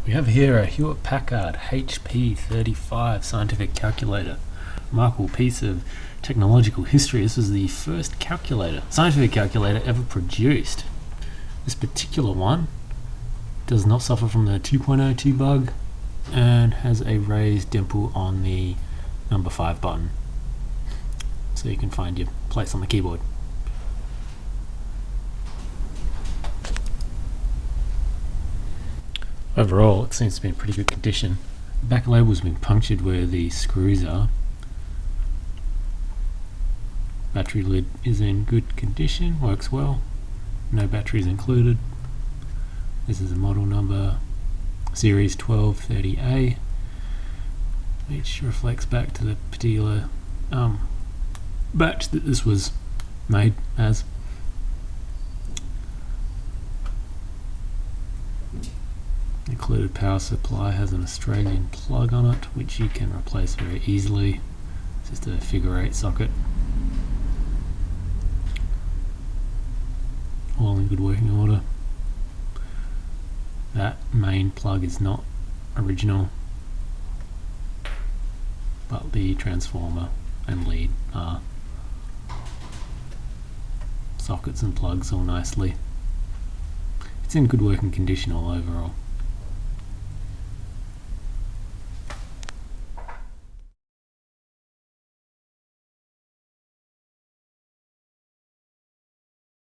We have here a Hewlett-Packard hp-35 scientific calculator. Remarkable piece of technological history. This is the first scientific calculator ever produced. This particular one does not suffer from the 2.02 bug and has a raised dimple on the number 5 button, so you can find your place on the keyboard. Overall, it seems to be in pretty good condition. The back label's been punctured where the screws are. Battery lid is in good condition, works well. No batteries included. This is a model number series 1230A, which reflects back to the particular batch that this was made as. Included power supply has an Australian plug on it, which you can replace very easily. It's just a figure 8 socket. All in good working order. That main plug is not original, but the transformer and lead are. Sockets and plugs all nicely. It's in good working condition all overall.